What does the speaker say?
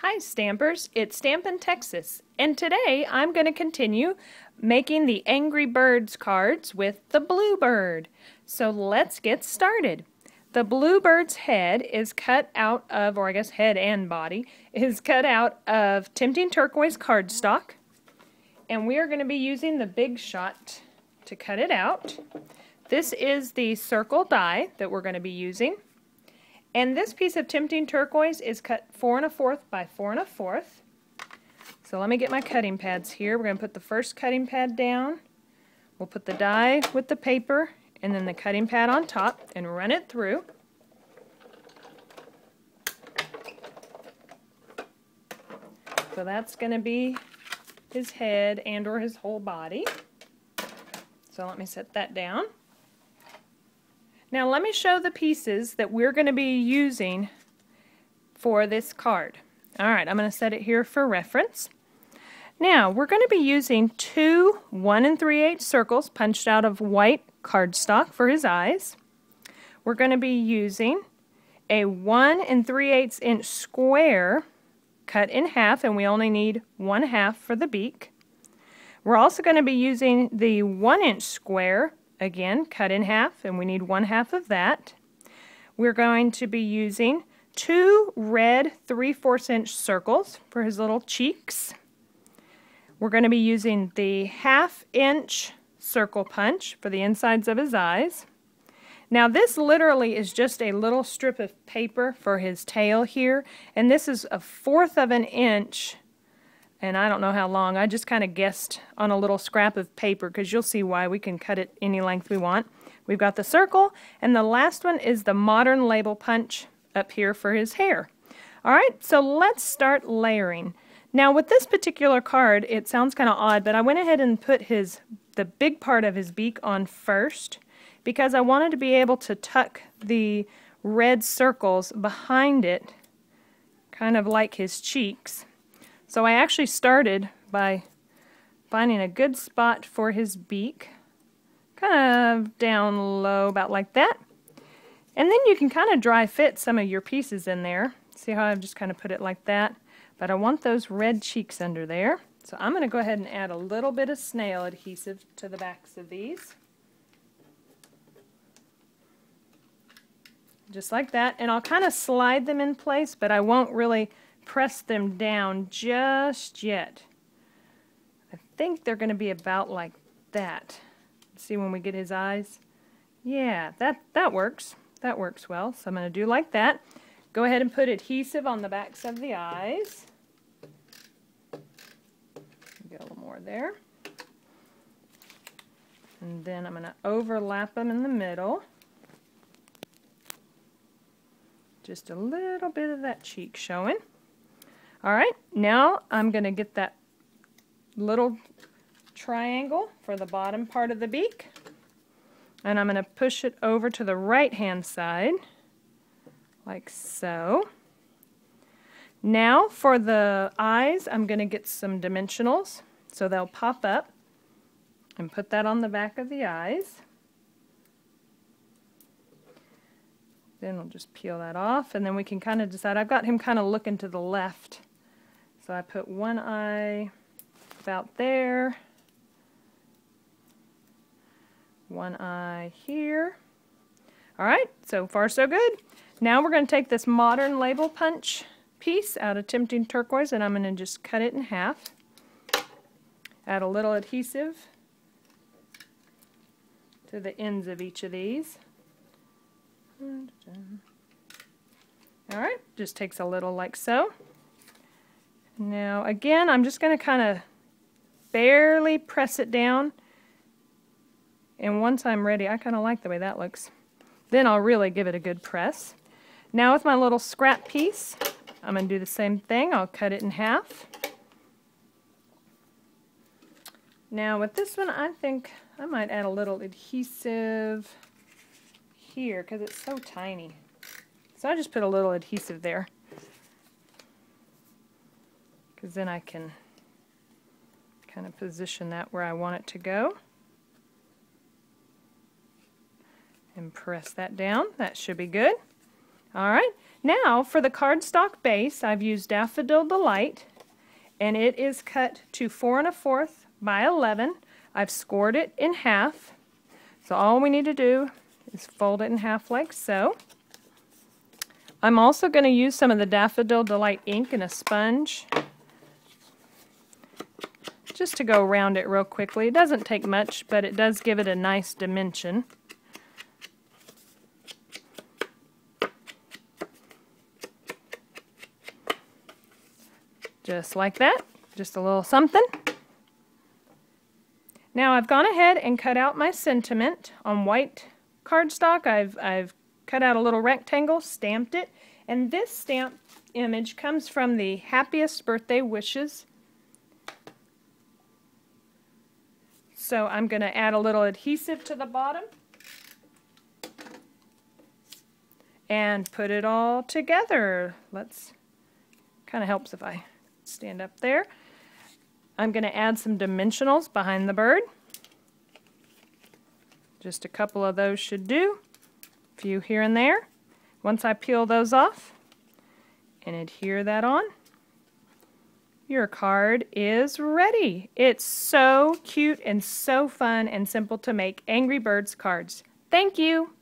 Hi Stampers, it's Stampin' Texas, and today I'm going to continue making the Angry Birds cards with the Bluebird. So let's get started. The Bluebird's head is cut out of, or I guess head and body, is cut out of Tempting Turquoise cardstock, and we are going to be using the Big Shot to cut it out. This is the circle die that we're going to be using. And this piece of Tempting Turquoise is cut 4 1/4 by 4 1/4. So let me get my cutting pads here. We're going to put the first cutting pad down. We'll put the die with the paper and then the cutting pad on top and run it through. So that's going to be his head and or his whole body. So let me set that down. Now let me show the pieces that we're going to be using for this card. Alright, I'm going to set it here for reference. Now we're going to be using two 1 3/8 circles punched out of white cardstock for his eyes. We're going to be using a 1 3/8 inch square cut in half, and we only need 1/2 for the beak. We're also going to be using the 1 inch square, again cut in half, and we need 1/2 of that. We're going to be using two red 3/4 inch circles for his little cheeks. We're going to be using the 1/2 inch circle punch for the insides of his eyes. Now this literally is just a little strip of paper for his tail here, and this is 1/4 of an inch, and I don't know how long. I just kind of guessed on a little scrap of paper because you'll see why. We can cut it any length we want. We've got the circle, and the last one is the modern label punch up here for his hair. Alright, so let's start layering. Now with this particular card, it sounds kind of odd, but I went ahead and put the big part of his beak on first because I wanted to be able to tuck the red circles behind it, kind of like his cheeks. So I actually started by finding a good spot for his beak, kind of down low, about like that. And then you can kind of dry fit some of your pieces in there. See how I've just kind of put it like that? But I want those red cheeks under there. So I'm going to go ahead and add a little bit of snail adhesive to the backs of these. Just like that. And I'll kind of slide them in place, but I won't really press them down just yet. I think they're going to be about like that. See when we get his eyes? Yeah, that works. That works well. So I'm going to do like that. Go ahead and put adhesive on the backs of the eyes. Get a little more there. And then I'm going to overlap them in the middle. Just a little bit of that cheek showing. Alright, now I'm going to get that little triangle for the bottom part of the beak, and I'm going to push it over to the right hand side like so. Now for the eyes, I'm going to get some dimensionals so they'll pop up, and put that on the back of the eyes. Then we'll just peel that off, and then we can kind of decide. I've got him kind of looking to the left, so I put one eye about there, one eye here. Alright, so far so good. Now we're going to take this modern label punch piece out of Tempting Turquoise, and I'm going to just cut it in half. Add a little adhesive to the ends of each of these. Alright, just takes a little like so. Now again, I'm just going to kind of barely press it down, and once I'm ready, I kind of like the way that looks. Then I'll really give it a good press. Now with my little scrap piece, I'm going to do the same thing. I'll cut it in half. Now with this one, I think I might add a little adhesive here because it's so tiny. So I just put a little adhesive there, because then I can kind of position that where I want it to go and press that down. That should be good. All right, now for the cardstock base, I've used Daffodil Delight, and it is cut to 4 1/4 by 11. I've scored it in half, so all we need to do is fold it in half like so. I'm also going to use some of the Daffodil Delight ink and a sponge just to go around it real quickly. It doesn't take much, but it does give it a nice dimension. Just like that, just a little something. Now I've gone ahead and cut out my sentiment on white cardstock. I've cut out a little rectangle, stamped it, and this stamp image comes from the Happiest Birthday Wishes. So I'm going to add a little adhesive to the bottom and put it all together. Kind of helps if I stand up there. I'm going to add some dimensionals behind the bird. Just a couple of those should do. A few here and there. Once I peel those off and adhere that on, your card is ready. It's so cute and so fun and simple to make Angry Birds cards. Thank you!